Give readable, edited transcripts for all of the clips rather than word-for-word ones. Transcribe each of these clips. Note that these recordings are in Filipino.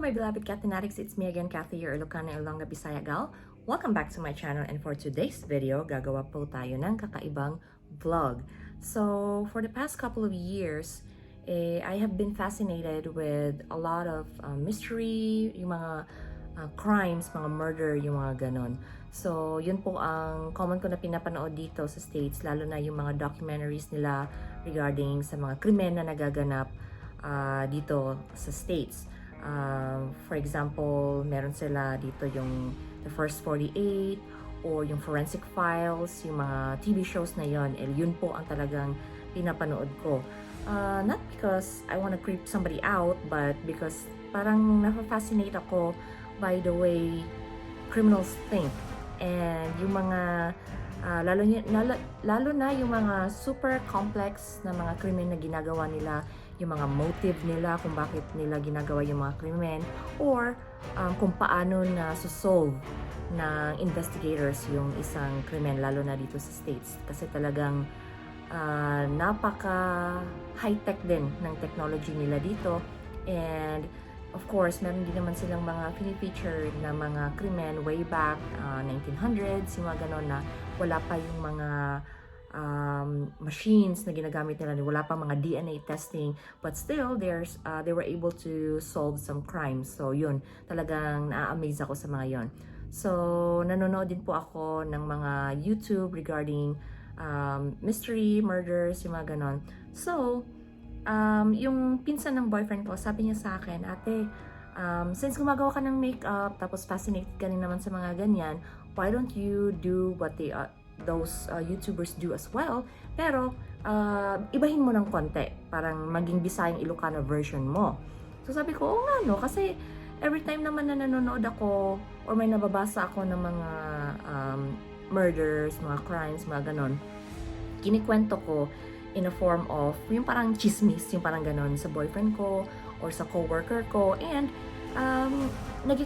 my beloved cat fanatics, it's me again, Kathy, your Ilocana Ilongga Bisaya gal. Welcome back to my channel, and for today's video, gagawa po tayo ng kakaibang vlog. So, for the past couple of years, I have been fascinated with a lot of mystery, yung mga crimes, mga murder, yung mga ganon. So, yun po ang common ko na pinapanood dito sa States, lalo na yung mga documentaries nila regarding sa mga krimen na nagaganap dito sa States. For example, meron sila dito yung The First 48 or yung Forensic Files, yung mga TV shows na yon. Yun po ang talagang pinapanood ko. Not because I want to creep somebody out, but because parang nafa-fascinate ako by the way criminals think. And yung mga lalo na yung mga super complex na mga krimen na ginagawa nila, yung mga motive nila kung bakit nila ginagawa yung mga krimen, or kung paano na solve ng investigators yung isang krimen, lalo na dito sa States. Kasi talagang napaka high-tech din ng technology nila dito. And of course, meron din naman silang mga feature na mga krimen way back 1900s, yung mga ganon na wala pa yung mga machines na ginagamit nila, wala pa mga DNA testing, but still they were able to solve some crimes. So yun, talagang na-amaze ako sa mga yon. So nanonood din po ako ng mga YouTube regarding mystery, murders, yung mga ganon. So yung pinsan ng boyfriend ko, sabi niya sa akin, ate, since gumagawa ka ng makeup, tapos fascinated ka rin naman sa mga ganyan, why don't you do what those YouTubers do as well, pero ibahin mo ng konti, parang maging Bisayang Ilocana version mo. So sabi ko, oo nga no, kasi every time naman na nanonood ako or may nababasa ako ng mga murders, mga crimes, mga ganon, kinikwento ko in a form of yung parang chismis, yung parang ganon sa boyfriend ko or sa coworker ko, and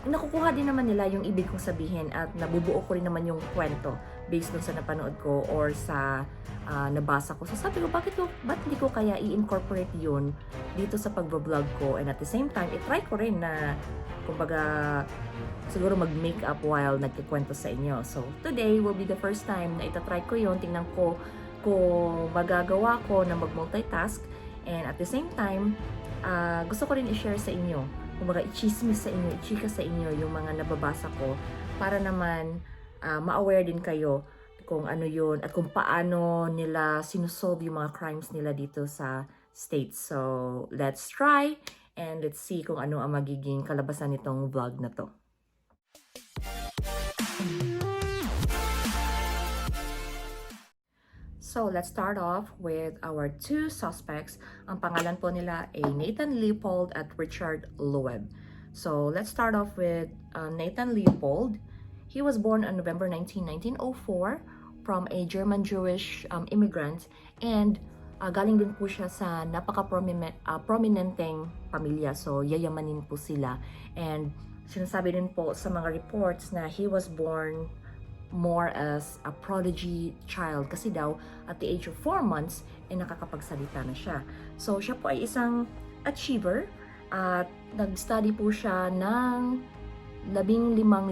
nakukuha din naman nila yung ibig kong sabihin at nabubuo ko rin naman yung kwento based dun sa napanood ko or sa nabasa ko. So sabi ko, ba't hindi ko kaya i-incorporate yun dito sa pag-vlog ko, and at the same time, i-try ko rin na kumbaga siguro mag-makeup while nagkikwento sa inyo. So today will be the first time na itatry ko yun, tingnan ko kung magagawa ko na mag-multitask, and at the same time, gusto ko rin i-share sa inyo, kumbaga i-chismis sa inyo, i-chika sa inyo yung mga nababasa ko para naman ma-aware din kayo kung ano yun at kung paano nila sinusolve yung mga crimes nila dito sa States. So, let's try and let's see kung ano ang magiging kalabasan nitong vlog na to. So, let's start off with our two suspects. Ang pangalan po nila ay Nathan Leopold at Richard Loeb. So, let's start off with Nathan Leopold. He was born on November 19, 1904 from a German-Jewish immigrant, and galing din po siya sa napaka-prominenteng pamilya. So, yayamanin po sila. And sinasabi din po sa mga reports na he was born more as a prodigy child kasi daw at the age of 4 months nakakapagsalita na siya. So siya po ay isang achiever at nag-study po siya ng 15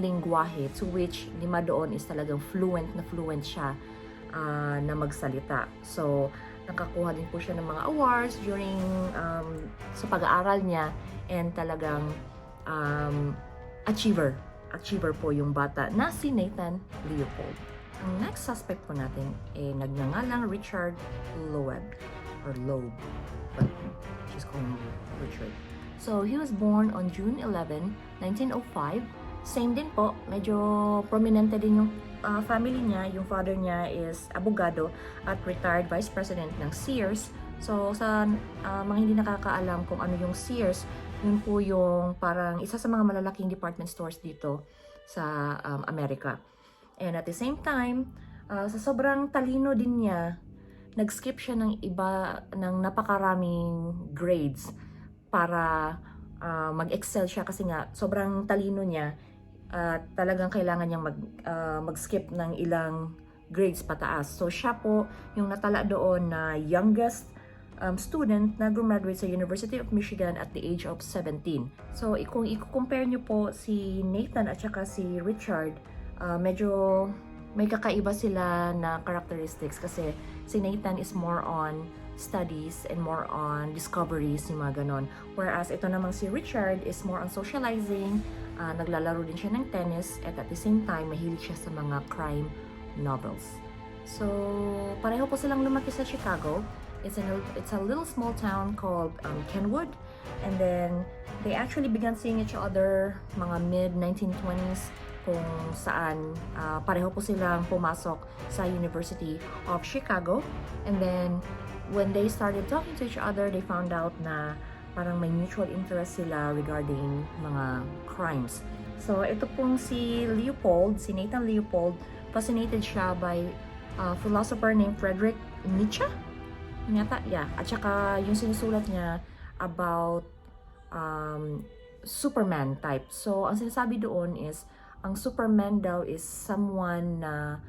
lingwahe, to which 5 doon is talagang fluent siya na magsalita. So nakakuha din po siya ng mga awards during sa pag-aaral niya, and talagang achiever po yung bata na si Nathan Leopold. Ang next suspect po natin nagngangalang Richard Loeb or Loeb, but she's calling him Richard. So he was born on June 11, 1905. Same din po, medyo prominente din yung family niya. Yung father niya is abogado at retired vice president ng Sears. So sa mga hindi nakakaalam kung ano yung Sears, yun po yung parang isa sa mga malalaking department stores dito sa Amerika. And at the same time, sa sobrang talino din niya, nag-skip siya ng napakaraming grades para mag-excel siya, kasi nga sobrang talino niya at talagang kailangan niyang mag-skip ng ilang grades pataas. So siya po yung natala doon na youngest student na graduate sa University of Michigan at the age of 17. So, kung i-compare nyo po si Nathan at saka si Richard, medyo may kakaiba sila na characteristics kasi si Nathan is more on studies and more on discoveries, yung mga ganon. Whereas ito namang si Richard is more on socializing, naglalaro din siya ng tennis, at the same time, mahilig siya sa mga crime novels. So, pareho po silang lumaki sa Chicago. It's a little small town called Kenwood, and then they actually began seeing each other mga mid-1920s, kung saan pareho po silang pumasok sa University of Chicago. And then, when they started talking to each other, they found out na parang may mutual interest sila regarding mga crimes. So, ito pong si Leopold, si Nathan Leopold, fascinated siya by a philosopher named Friedrich Nietzsche. Yeah. At saka yung sinusulat niya about Superman type. So, ang sinasabi doon is, ang Superman daw is someone na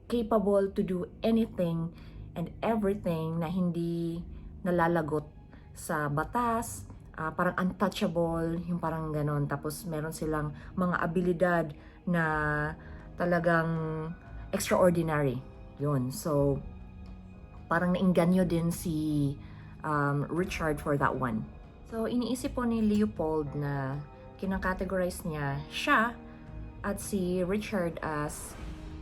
capable to do anything and everything na hindi nalalagot sa batas, parang untouchable, yung parang ganon. Tapos meron silang mga abilidad na talagang extraordinary. Yun. So, parang nainganyo din si Richard for that one. So, iniisip po ni Leopold na kinakategorize niya siya at si Richard as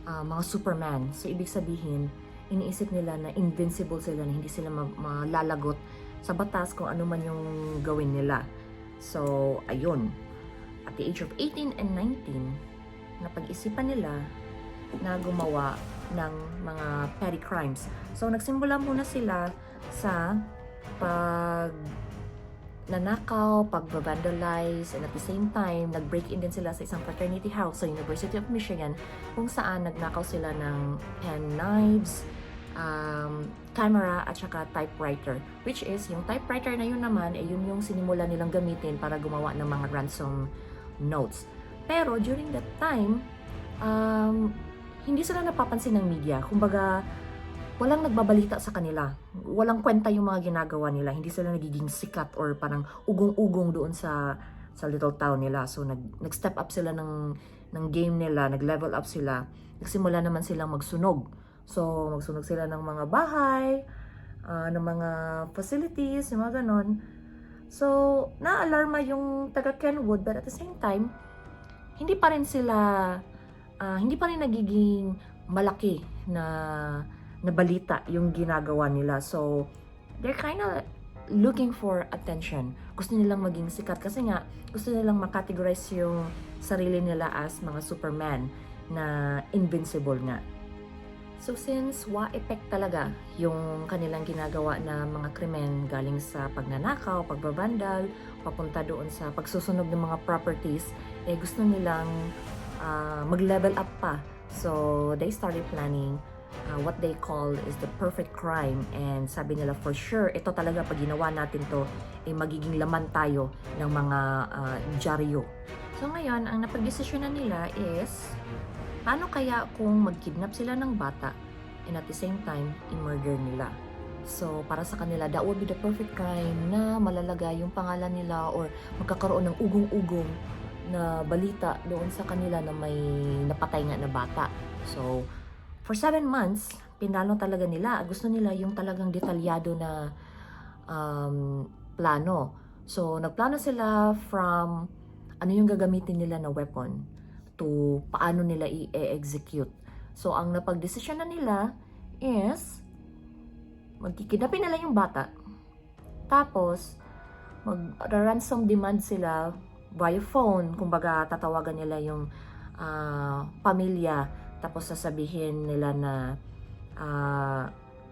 mga Superman. So, ibig sabihin, iniisip nila na invincible sila, na hindi sila malalagot sa batas kung ano man yung gawin nila. So, ayun. At the age of 18 and 19, napag-isipan nila na gumawa ng mga petty crimes. So, nagsimula muna sila sa nanakaw, pag-vandalize, and at the same time, nag-break-in din sila sa isang fraternity house sa University of Michigan, kung saan nagnakaw sila ng pen knives, camera, at saka typewriter. Which is, yung typewriter na yun naman, yun yung sinimula nilang gamitin para gumawa ng mga ransom notes. Pero, during that time, hindi sila napapansin ng media. Kumbaga, walang nagbabalita sa kanila. Walang kwenta yung mga ginagawa nila. Hindi sila nagiging sikat or parang ugong-ugong doon sa little town nila. So, nag-step up sila ng game nila, nag-level up sila. Nagsimula naman silang magsunog. So, magsunog sila ng mga bahay, ng mga facilities, yung mga ganon. So, na-alarma yung taga Kenwood, but at the same time, hindi pa rin nagiging malaki na balita yung ginagawa nila. So, they're kind of looking for attention. Gusto nilang maging sikat kasi nga, gusto nilang makategorize yung sarili nila as mga Superman na invincible nga. So, since wa-effect talaga yung kanilang ginagawa na mga krimen galing sa pagnanakaw, pagbabandal, papunta doon sa pagsusunog ng mga properties, gusto nilang mag-level up pa. So, they started planning what they call is the perfect crime, and sabi nila for sure ito talaga pag ginawa natin to magiging laman tayo ng mga dyaryo. So ngayon ang napagdesisyonan nila is paano kaya kung mag-kidnap sila ng bata and at the same time i-murder nila. So para sa kanila that would be the perfect crime na malalagay yung pangalan nila or magkakaroon ng ugong-ugong na balita doon sa kanila na may napatay nga na bata. So for 7 months, pinalo talaga nila. Gusto nila yung talagang detalyado na plano. So, nagplano sila from ano yung gagamitin nila na weapon to paano nila i-execute. So, ang napag-desisyon na nila is magkikidnapin nila yung bata. Tapos, mag-ransom demand sila via phone. Kumbaga, tatawagan nila yung pamilya. Tapos sasabihin nila na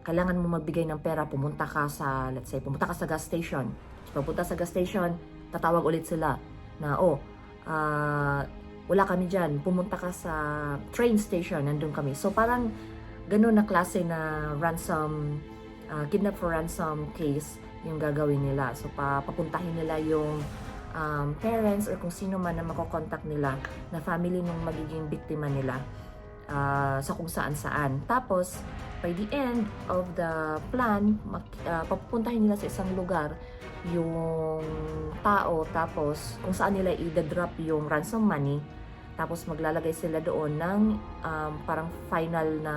kailangan mo magbigay ng pera, pumunta ka sa, let's say, pumunta ka sa gas station. So, pupunta sa gas station, tatawag ulit sila na, wala kami dyan, pumunta ka sa train station, nandun kami. So, parang ganun na klase na ransom, kidnap for ransom case yung gagawin nila. So, papuntahin nila yung parents or kung sino man na makokontakt nila na family ng magiging biktima nila. sa kung saan-saan. Tapos, by the end of the plan, papupuntahin nila sa isang lugar yung tao, tapos kung saan nila i-drop yung ransom money, tapos maglalagay sila doon ng parang final na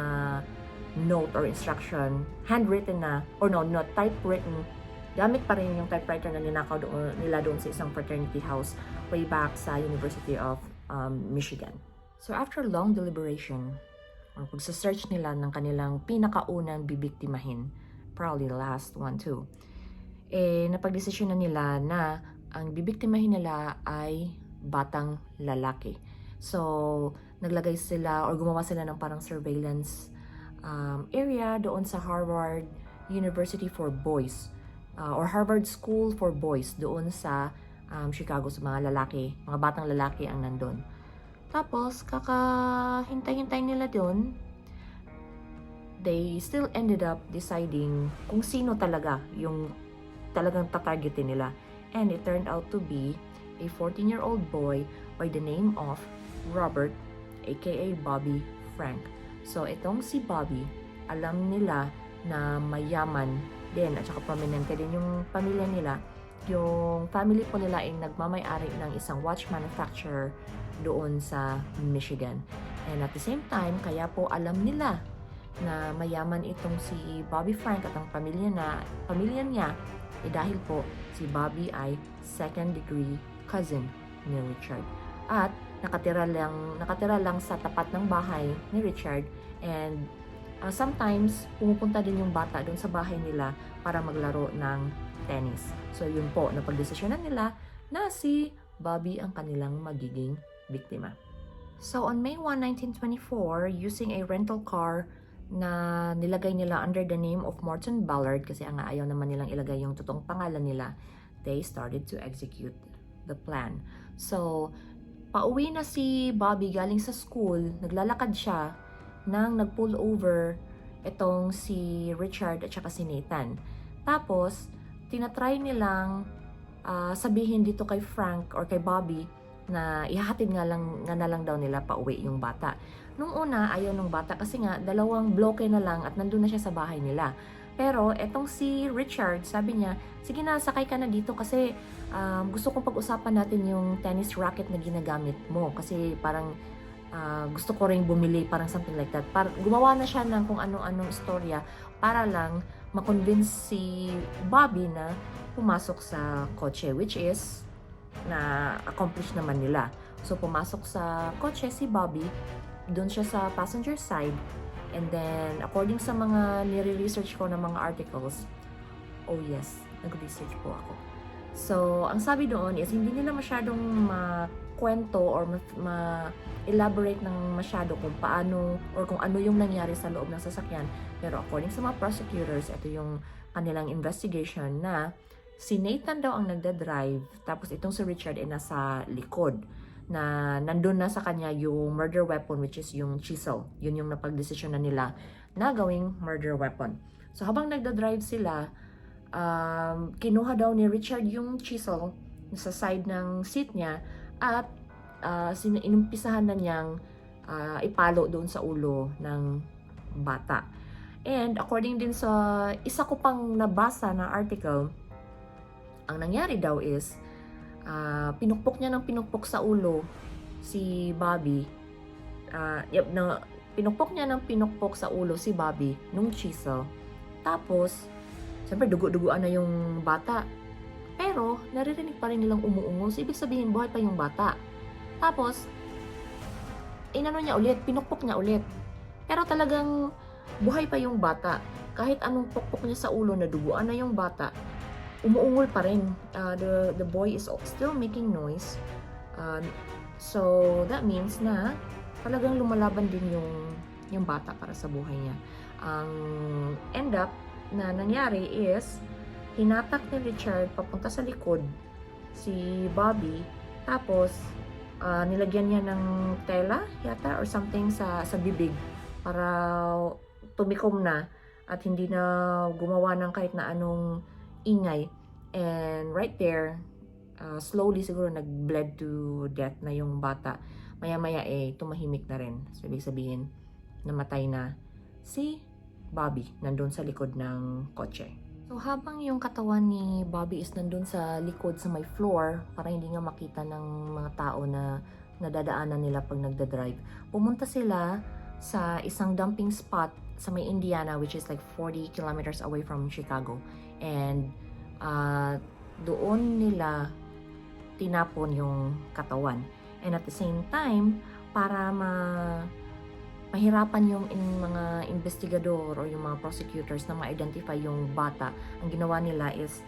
note or instruction, handwritten na, or no, not typewritten. Gamit pa rin yung typewriter na ninakaw nila doon sa isang fraternity house way back sa University of Michigan. So after long deliberation, or pagsa-search nila ng kanilang pinakaunang bibiktimahin, probably the last one too, napagdesisyon na nila na ang bibiktimahin nila ay batang lalaki. So, naglagay sila or gumawa sila ng parang surveillance area doon sa Harvard University for Boys or Harvard School for Boys doon sa Chicago, sa mga lalaki, mga batang lalaki ang nandun. Tapos, kakahintay-hintay nila doon, they still ended up deciding kung sino talaga yung talagang tatargetin nila. And it turned out to be a 14-year-old boy by the name of Robert, aka Bobby Frank. So, itong si Bobby, alam nila na mayaman din at saka prominente din yung pamilya nila. Yung family po nila ay nagmamay-ari ng isang watch manufacturer doon sa Michigan. And at the same time, kaya po alam nila na mayaman itong si Bobby Frank at ang pamilya niya, dahil po si Bobby ay second degree cousin ni Richard. At nakatira lang sa tapat ng bahay ni Richard, and sometimes pumupunta din yung bata doon sa bahay nila para maglaro ng tennis. So yun po, napagdesisyonan nila na si Bobby ang kanilang magiging biktima. So on May 1, 1924, using a rental car na nilagay nila under the name of Morton Ballard, kasi nga ayaw naman nilang ilagay yung totoong pangalan nila, they started to execute the plan. So, pauwi na si Bobby galing sa school, naglalakad siya nang nag-pull over itong si Richard at saka si Nathan. Tapos, tinatry nilang sabihin dito kay Frank or kay Bobby na ihahatid nga na lang daw nila pauwi yung bata. Nung una, ayaw ng bata kasi nga dalawang bloke na lang at nandun na siya sa bahay nila. Pero etong si Richard, sabi niya, sige na, sakay ka na dito kasi gusto kong pag-usapan natin yung tennis racket na ginagamit mo. Kasi parang gusto ko rin bumili, parang something like that. Gumawa na siya ng kung anong-anong istorya para lang makonvince si Bobby na pumasok sa kotse, which is na accomplish naman nila. So pumasok sa kotse si Bobby, doon siya sa passenger side, and then according sa mga nire-research ko ng mga articles, oh yes, nag-research po ako. So ang sabi doon is hindi nila masyadong makwento or ma-elaborate ng masyado kung paano or kung ano yung nangyari sa loob ng sasakyan, pero according sa mga prosecutors, ito yung kanilang investigation na si Nathan daw ang nagda-drive, tapos itong si Richard ay nasa likod, na nandun na sa kanya yung murder weapon, which is yung chisel. Yun yung napagdesisyon na nila na gawing murder weapon. So habang nagda-drive sila, kinuha daw ni Richard yung chisel sa side ng seat niya at inumpisahan na niyang ipalo doon sa ulo ng bata. And according din sa isa ko pang nabasa na article, ang nangyari daw is pinukpok niya ng pinukpok sa ulo si Bobby. Pinukpok niya ng pinukpok sa ulo si Bobby nung chisel. Tapos, siyempre dugo-duguan na yung bata. Pero, naririnig pa rin nilang umuungo. So, ibig sabihin, buhay pa yung bata. Tapos, inano niya ulit, pinukpok niya ulit. Pero talagang buhay pa yung bata. Kahit anong pukpok niya sa ulo na duguan na yung bata, umuungol pa rin. The boy is still making noise. So, that means na talagang lumalaban din yung bata para sa buhay niya. Ang end up na nangyari is, hinatak ni Richard papunta sa likod si Bobby. Tapos, nilagyan niya ng tela yata or something sa bibig para tumikom na at hindi na gumawa ng kahit na anong ingay. And right there, slowly siguro nag-bled to death na yung bata. maya-maya tumahimik na rin. So, ibig sabihin, namatay na si Bobby nandun sa likod ng kotse. So, habang yung katawan ni Bobby is nandun sa likod sa may floor, para hindi nga makita ng mga tao na nadadaanan nila pag nagdadrive, pumunta sila sa isang dumping spot sa may Indiana, which is like 40 kilometers away from Chicago. And doon nila tinapon yung katawan. And at the same time, para mahirapan yung mga investigador o yung mga prosecutors na ma-identify yung bata, ang ginawa nila is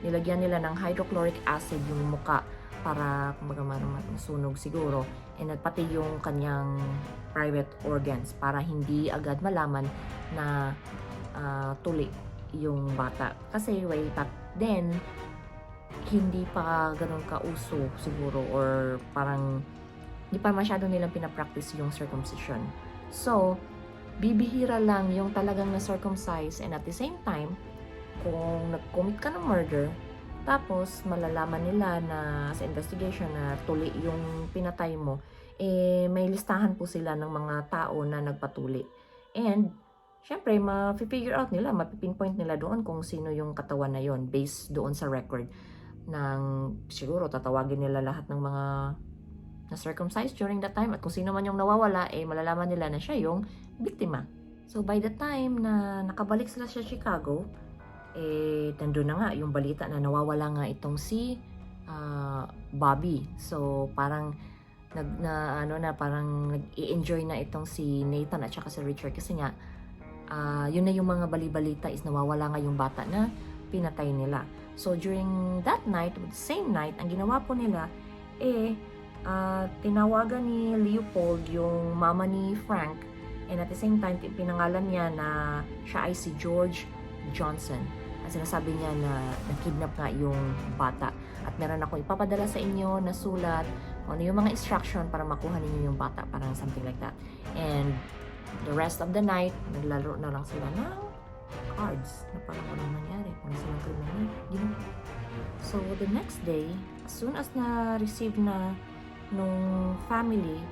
nilagyan nila ng hydrochloric acid yung muka para kumbaga masunog siguro, and pati yung kanyang private organs para hindi agad malaman na tuli yung bata. Kasi way back then, hindi pa ganun kauso siguro, or parang hindi pa masyado nilang pinapractice yung circumcision. So, bibihira lang yung talagang na-circumcise, and at the same time, kung nag-commit ka ng murder, tapos malalaman nila na sa investigation na tuli yung pinatay mo, may listahan po sila ng mga tao na nagpatuli. And, syempre, ma-figure out nila, mapipinpoint nila doon kung sino yung katawan na yon based doon sa record. Siguro, tatawagin nila lahat ng mga na-circumcised during that time, at kung sino man yung nawawala, malalaman nila na siya yung biktima. So, by the time na nakabalik sila sa Chicago, nandun na nga yung balita na nawawala nga itong si Bobby. So, parang parang nag-i-enjoy na itong si Nathan at saka si Richard, kasi nga yun na yung mga bali-balita is nawawala nga yung bata na pinatay nila. So, during that night, the same night, ang ginawa po nila, tinawagan ni Leopold yung mama ni Frank, and at the same time, pinangalan niya na siya ay si George Johnson. At sinasabi niya na na-kidnap nga yung bata. At meron ako ipapadala sa inyo na sulat, ano yung mga instruction para makuha ninyo yung bata, parang something like that. And the rest of the night, naglalaro na lang sila ng cards na parang walang nangyari, kung silang kriminal. So, the next day, as soon as na-receive na nung family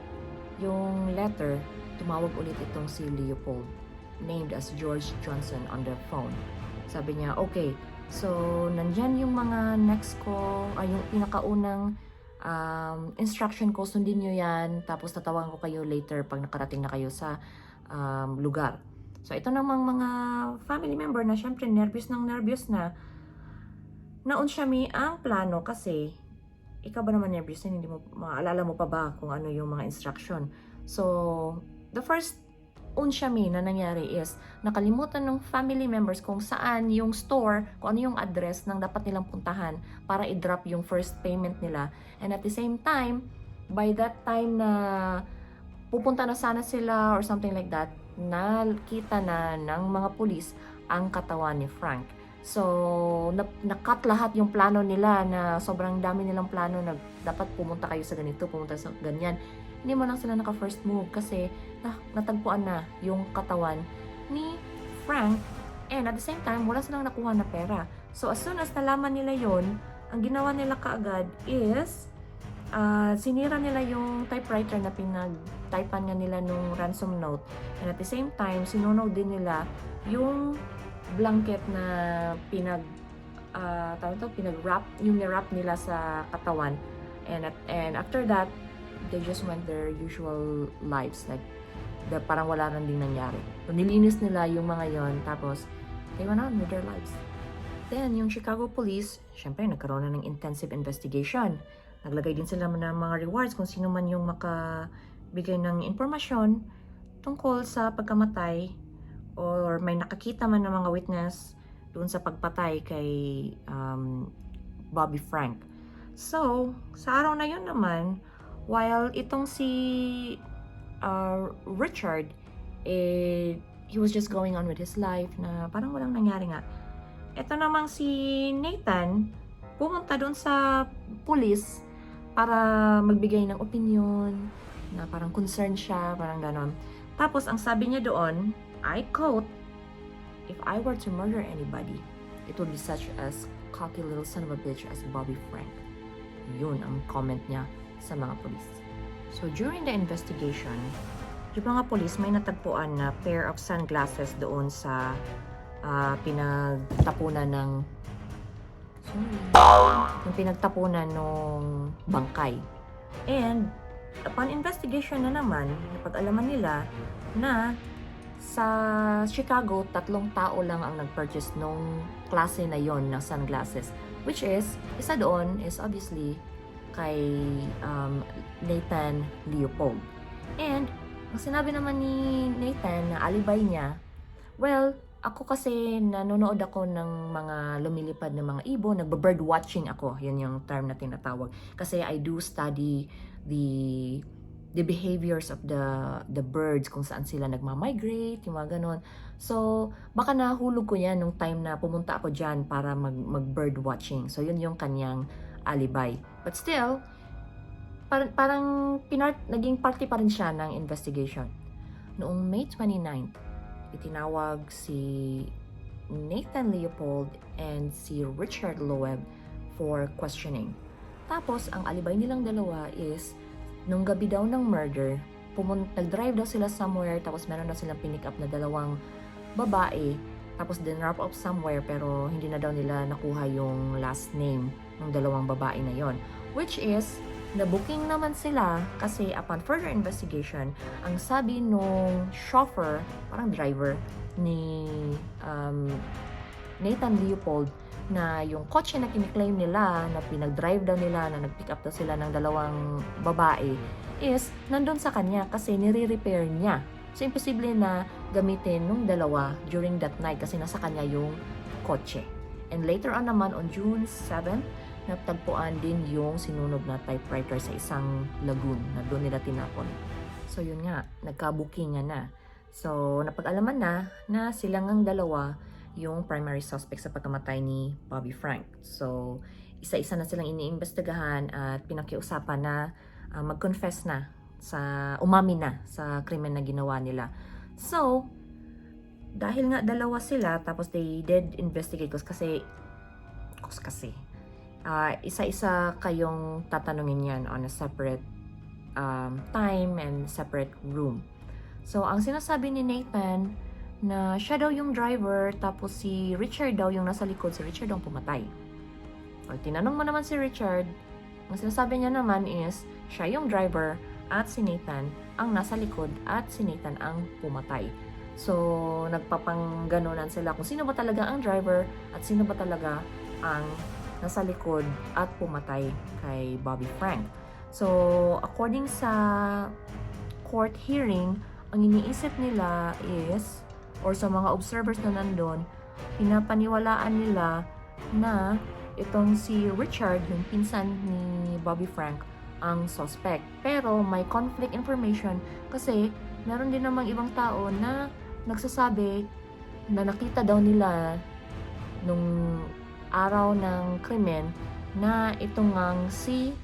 yung letter, tumawag ulit itong si Leopold, named as George Johnson, on the phone. Sabi niya, okay, so nandyan yung mga next ko, yung pinakaunang instruction ko, sundin nyo yan, tapos tatawagan ko kayo later pag nakarating na kayo sa lugar. So ito namang mga family member na syempre nervous na naunsyami ang plano, kasi ikaw ba naman nervous na hindi mo maalala mo pa ba kung ano yung mga instruction. So the first unsyami na nangyari is nakalimutan ng family members kung saan yung store, kung ano yung address ng dapat nilang puntahan para i-drop yung first payment nila. And at the same time, by that time na pupunta na sana sila or something like that, nakita na ng mga pulis ang katawan ni Frank. So, na-cut lahat yung plano nila, na sobrang dami nilang plano na dapat pumunta kayo sa ganito, pumunta sa ganyan. Hindi mo lang sila naka-first move kasi natagpuan na yung katawan ni Frank, and at the same time, wala silang nakuha na pera. So, as soon as nalaman nila yon, ang ginawa nila kaagad is sinira nila yung typewriter na pinag-typean nga nila nung ransom note, and at the same time, sinunog din nila yung blanket na pinag-wrap, yung ni-wrap nila sa katawan, and after that, they just went their usual lives, like parang wala nang din nangyari. So, nilinis nila yung mga yon, tapos they went on with their lives. Then, yung Chicago Police, syempre nagkaroon na ng intensive investigation. Naglagay din sila ng mga rewards kung sino man yung makabigay ng impormasyon tungkol sa pagkamatay, or may nakakita man ng mga witness doon sa pagpatay kay Bobby Frank. So, sa araw na yun naman, while itong si Richard, he was just going on with his life na parang walang nangyari nga. Ito namang si Nathan, pumunta doon sa police para magbigay ng opinion, na parang concerned siya, parang ganon. Tapos, ang sabi niya doon, I quote, "If I were to murder anybody, it would be such as cocky little son of a bitch as Bobby Frank." Yun ang comment niya sa mga police. So during the investigation, yung mga police may natagpuan na pair of sunglasses doon sa pinagtapunan ng yung pinagtapunan ng bangkay. And upon investigation na naman, napag-alaman nila na sa Chicago, 3 tao lang ang nag-purchase nung klase na yon ng sunglasses. Which is, isa doon is obviously kay Nathan Leopold. And ang sinabi naman ni Nathan na alibay niya, well, ako kasi nanonood ako ng mga lumilipad na mga ibon, nagba-bird watching ako, yan yung term na tinatawag. Kasi I do study the behaviors of the birds, kung saan sila nagma-migrate, yung mga ganon. So, baka nahulog ko yan nung time na pumunta ako dyan para mag-bird watching. So, yun yung kanyang alibay. But still, parang naging party pa rin siya ng investigation. Noong May 29, itinawag si Nathan Leopold and si Richard Loeb for questioning. Tapos, ang alibay nilang dalawa is, nung gabi daw ng murder, nag-drive daw sila somewhere, tapos meron daw silang pinick up na 2 babae, tapos din-wrap up somewhere, pero hindi na daw nila nakuha yung last name ng 2 babae na yon. Which is, na-booking naman sila kasi upon further investigation, ang sabi nung chauffeur, parang driver, ni Nathan Leopold, na yung kotse na kiniklaim nila, na pinag-drive daw nila, na nag-pick up daw sila ng 2 babae, is nandun sa kanya kasi nire-repair niya. So, imposible na gamitin nung 2 during that night kasi nasa kanya yung kotse. And later on naman, on June 7, natagpuan din yung sinunog na typewriter sa isang lagoon na doon nila tinapon. So, yun nga, nagka-bookingan na. So, napag-alaman na silang ang 2 yung primary suspect sa pagkamatay ni Bobby Frank. So, isa-isa na silang iniimbestigahan at pinakiusapan na mag-confess na, umamin na sa krimen na ginawa nila. So, dahil nga 2 sila, tapos they did investigate kasi isa-isa kayong tatanungin yan on a separate time and separate room. So, ang sinasabi ni Nathan na siya daw yung driver, tapos si Richard daw yung nasa likod, si Richard ang pumatay. O, tinanong mo naman si Richard, ang sinasabi niya naman is, siya yung driver at si Nathan ang nasa likod at si Nathan ang pumatay. So, nagpapangganonan sila kung sino ba talaga ang driver at sino ba talaga ang nasa likod at pumatay kay Bobby Frank. So, according sa court hearing, ang iniisip nila is, or sa mga observers na nandun, pinapaniwalaan nila na itong si Richard, yung pinsan ni Bobby Frank, ang suspect. Pero may conflict information kasi meron din namang ibang tao na nagsasabi na nakita daw nila nung araw ng krimen na itong ngang si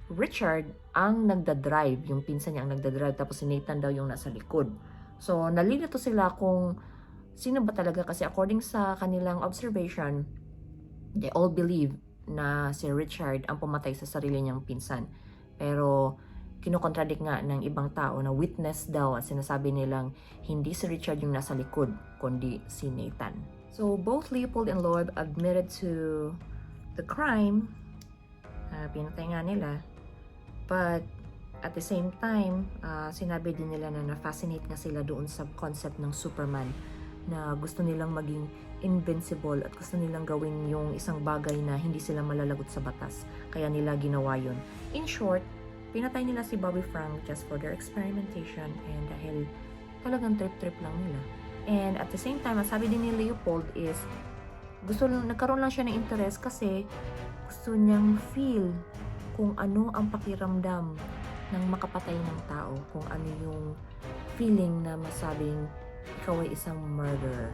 Richard ang nagdadrive, yung pinsan niya ang nagdadrive, tapos si Nathan daw yung nasa likod. So, nalilito sila kung sino ba talaga kasi according sa kanilang observation, they all believe na si Richard ang pumatay sa sarili niyang pinsan. Pero, kinokontradict nga ng ibang tao na witness daw at sinasabi nilang hindi si Richard yung nasa likod, kundi si Nathan. So, both Leopold and Loeb admitted to the crime. Pinatay nga nila. But, at the same time, sinabi din nila na na-fascinate nga sila doon sa concept ng Superman, na gusto nilang maging invincible at gusto nilang gawin yung isang bagay na hindi sila malalagot sa batas. Kaya nila ginawa yun. In short, pinatay nila si Bobby Frank just for their experimentation and dahil talagang trip-trip lang nila. And at the same time, sabi din ni Leopold is, nagkaroon lang siya ng interest kasi gusto niyang feel kung ano ang pakiramdam ng makapatay ng tao, kung ano yung feeling na masabing ikaw ay isang murderer.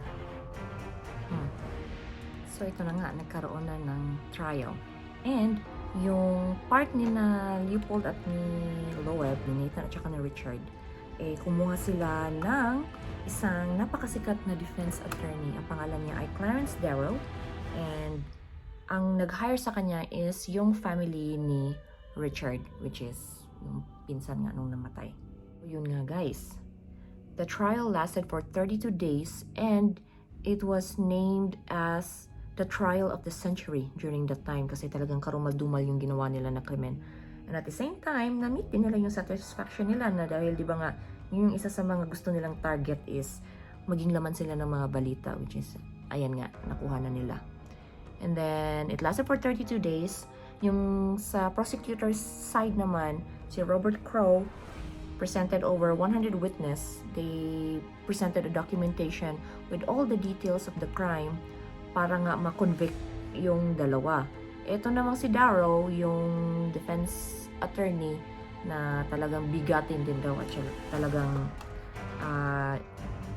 So ito na nga, nagkaroon na ng trial. And yung part ni na Leopold at ni Loeb, ni Nathan at saka ni Richard, kumuha sila ng isang napakasikat na defense attorney. Ang pangalan niya ay Clarence Darrow. And ang nag-hire sa kanya is yung family ni Richard, which is yung pinsan nga nung namatay. Yun nga guys. The trial lasted for 32 days and it was named as the trial of the century during that time kasi talagang karumal-dumal yung ginawa nila na krimen. And at the same time, na-meet din nila yung satisfaction nila na dahil di ba nga, yung isa sa mga gusto nilang target is maging laman sila ng mga balita, which is, ayan nga, nakuha na nila. And then, it lasted for 32 days. Yung sa prosecutor's side naman, si Robert Crowe presented over 100 witnesses. They presented a documentation with all the details of the crime para nga ma-convict yung dalawa. Ito namang si Darrow, yung defense attorney, na talagang bigatin din daw at talagang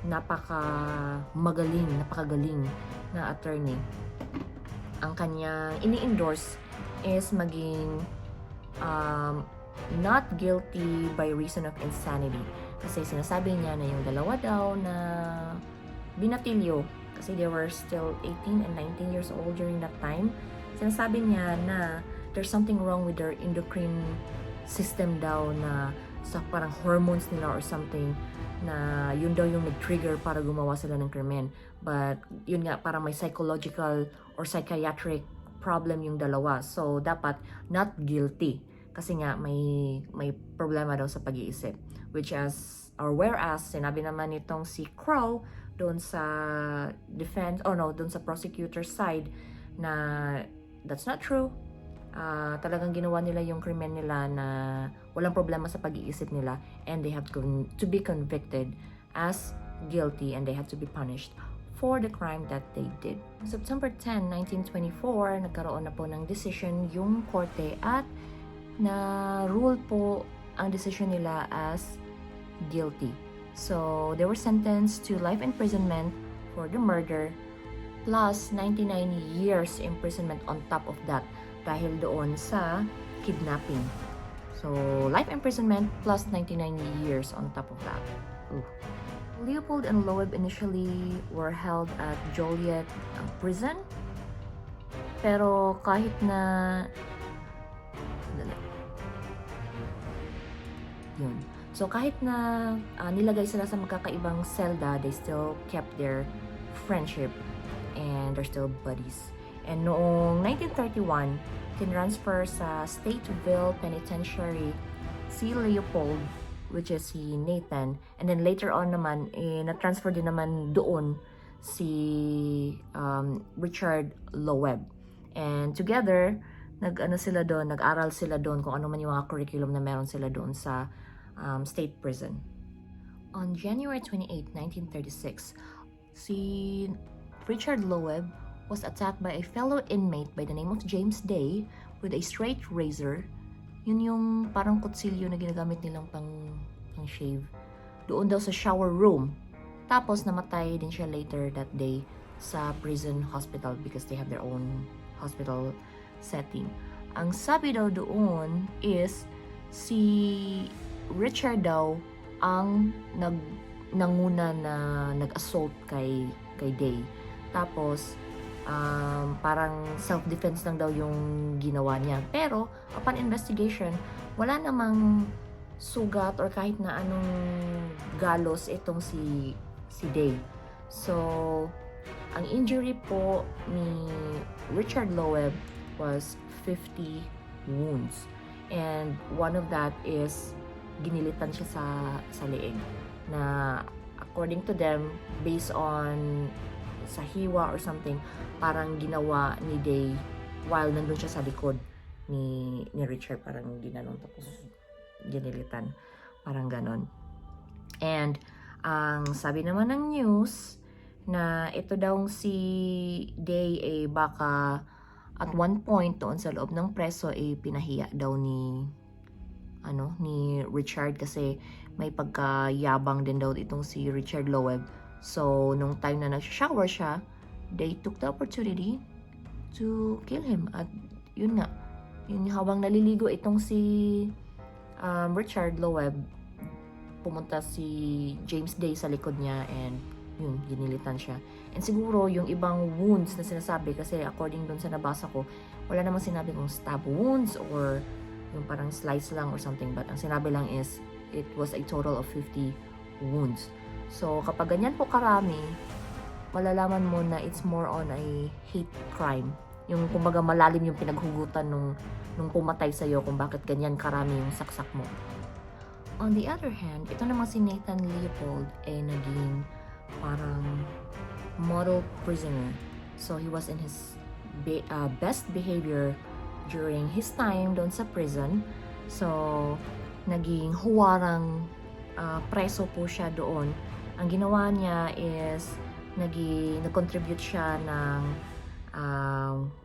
napakagaling na attorney. Ang kanyang ini-endorse is maging not guilty by reason of insanity. Kasi sinasabi niya na yung dalawa daw na binatilyo, kasi they were still 18 and 19 years old during that time. Sinasabi niya na there's something wrong with their endocrine system daw, na sa parang hormones nila or something, na yun daw yung nag-trigger para gumawa sila ng krimen. But yun nga, parang may psychological or psychiatric problem yung dalawa. So dapat not guilty kasi nga may problema daw sa pag-iisip. Whereas sinabi naman nitong si Crowe doon sa doon sa prosecutor side na that's not true. Talagang ginawa nila yung krimen nila na walang problema sa pag-iisip nila, and they have to be convicted as guilty and they have to be punished for the crime that they did. September 10, 1924, nagkaroon na po ng decision yung korte at na-rule po ang decision nila as guilty. So, they were sentenced to life imprisonment for the murder plus 99 years imprisonment on top of that dahil doon sa kidnapping. So, life imprisonment plus 99 years on top of that. Ooh. Leopold and Loeb initially were held at Joliet prison. Pero kahit na yun. So kahit na nilagay sila sa magkakaibang selda, they still kept their friendship and they're still buddies. And noong 1931, tinransfer sa Stateville Penitentiary si Leopold, which is si Nathan, and then later on naman na-transfer din naman doon si Richard Loeb. And together nag-aral sila doon kung ano man yung mga curriculum na meron sila doon sa state prison. On January 28, 1936, si Richard Loeb was attacked by a fellow inmate by the name of James Day with a straight razor. Yun yung parang kutsilyo na ginagamit nilang pang shave. Doon daw sa shower room. Tapos namatay din siya later that day sa prison hospital because they have their own hospital setting. Ang sabi daw doon is si Richard daw ang nanguna na nag-assault kay Day. Tapos parang self-defense lang daw yung ginawa niya. Pero upon investigation, wala namang sugat or kahit na anong galos itong si Day. So, ang injury po ni Richard Loeb was 50 wounds. And one of that is ginilitan siya sa leeg. Na according to them, based on sa hiwa or something, parang ginawa ni Day while nandun siya sa likod ni Richard, parang ginanong tapos ginilitan, parang ganon. And ang sabi naman ng news na ito daw si Day baka at one point doon sa loob ng preso pinahiya daw ni Richard kasi may pagkayabang din daw itong si Richard Loeb. So, nung time na nag-shower siya, they took the opportunity to kill him. At yun nga, yun habang naliligo itong si Richard Loeb, pumunta si James Day sa likod niya and yun, ginilitan siya. And siguro yung ibang wounds na sinasabi, kasi according dun sa nabasa ko, wala namang sinabi kung stab wounds or yung parang slice lang or something, but ang sinabi lang is it was a total of 50 wounds. So kapag ganyan po karami, malalaman mo na it's more on a hate crime. Yung kumbaga malalim yung pinaghugutan nung pumatay sa'yo kung bakit ganyan karami yung saksak mo. On the other hand, ito naman si Nathan Leopold naging parang model prisoner. So he was in his best behavior during his time doon sa prison. So naging huwarang preso po siya doon. Ang ginawa niya is nag-contribute siya ng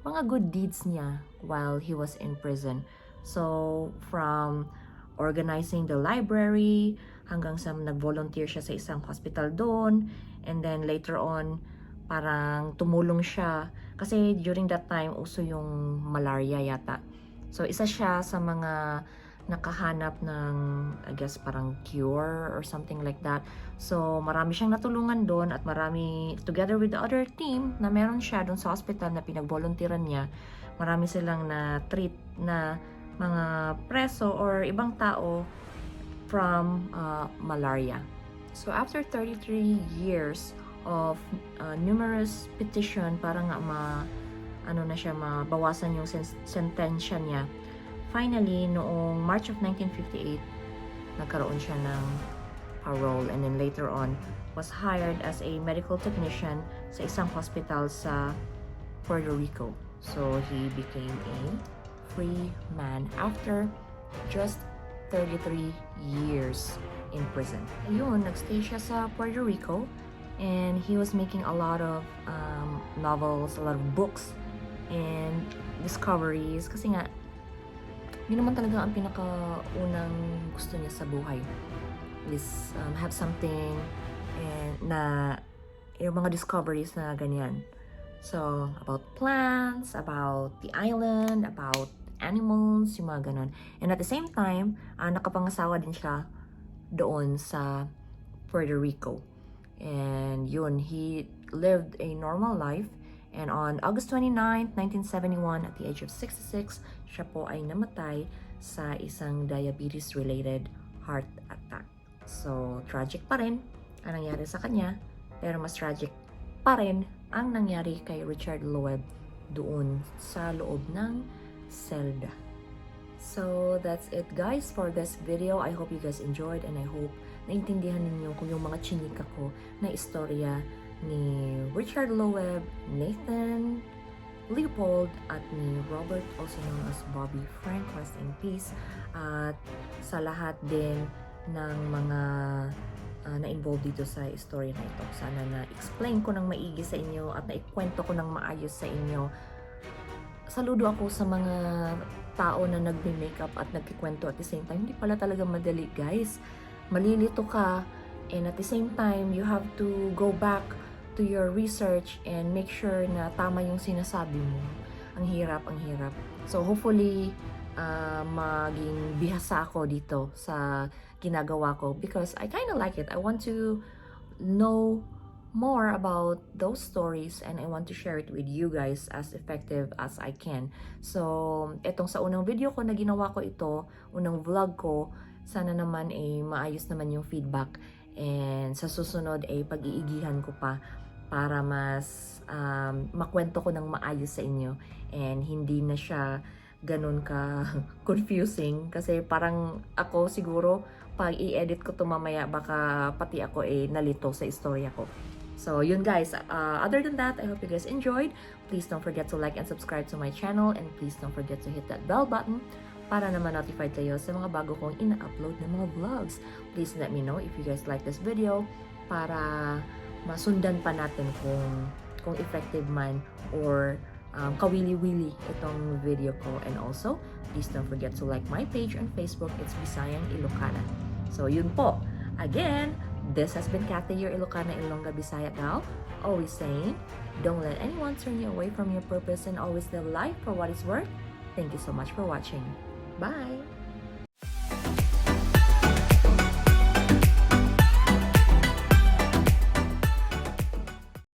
mga good deeds niya while he was in prison. So from organizing the library hanggang sa nag-volunteer siya sa isang hospital doon, and then later on parang tumulong siya kasi during that time uso yung malaria yata. So isa siya sa mga nakahanap ng, I guess, parang cure or something like that. So, marami siyang natulungan doon at marami, together with the other team na meron siya doon sa hospital na pinag-volunteeran niya, marami silang na-treat na mga preso or ibang tao from malaria. So, after 33 years of numerous petition para nga mabawasan yung sentensya niya, finally, noong March of 1958, nagkaroon siya ng parole, and then later on was hired as a medical technician sa isang hospital sa Puerto Rico. So he became a free man after just 33 years in prison. Ayun, nagstay siya sa Puerto Rico, and he was making a lot of novels, a lot of books, and discoveries, kasi nga yun naman talaga ang pinakaunang gusto niya sa buhay is have something and na yung mga discoveries na ganyan. So about plants, about the island, about animals, yung mga ganon. And at the same time, nakapangasawa din siya doon sa Puerto Rico. And yun, he lived a normal life. And on August 29, 1971, at the age of 66, siya po ay namatay sa isang diabetes-related heart attack. So, tragic pa rin ang nangyari sa kanya, pero mas tragic pa rin ang nangyari kay Richard Loeb doon sa loob ng selda. So, that's it guys for this video. I hope you guys enjoyed, and I hope naintindihan ninyo kung yung mga chinika ko na istorya ni Richard Loeb, Nathan Leopold, at ni Robert, also known as Bobby Frank, rest in peace, at sa lahat din ng mga na-involved dito sa story na ito. Sana na-explain ko ng maigi sa inyo at na-ikwento ko ng maayos sa inyo. Saludo ako sa mga tao na nagme-makeup at nagkikwento at the same time. Hindi pala talaga madali guys. Malilito ka, and at the same time, you have to go back to your research and make sure na tama yung sinasabi mo. Ang hirap, ang hirap. So hopefully, maging bihasa ako dito sa ginagawa ko because I kind of like it. I want to know more about those stories and I want to share it with you guys as effective as I can. So, etong sa unang video ko na ginawa ko ito, unang vlog ko, sana naman maayos naman yung feedback, and sa susunod pag-iigihan ko pa para mas makwento ko ng maayos sa inyo and hindi na siya ganun ka confusing kasi parang ako siguro pag i-edit ko to mamaya baka pati ako nalito sa istorya ko. So yun guys, other than that, I hope you guys enjoyed. Please don't forget to like and subscribe to my channel, and please don't forget to hit that bell button para naman notified kayo sa mga bago kong ina-upload na mga vlogs. Please let me know if you guys like this video para masundan pa natin kung effective man or kawili-wili itong video ko. And also, please don't forget to like my page on Facebook. It's Bisayang Ilocana. So yun po. Again, this has been Kathy, your Ilocana Ilongga Bisaya gal, always saying, don't let anyone turn you away from your purpose and always live life for what it's worth. Thank you so much for watching. Bye!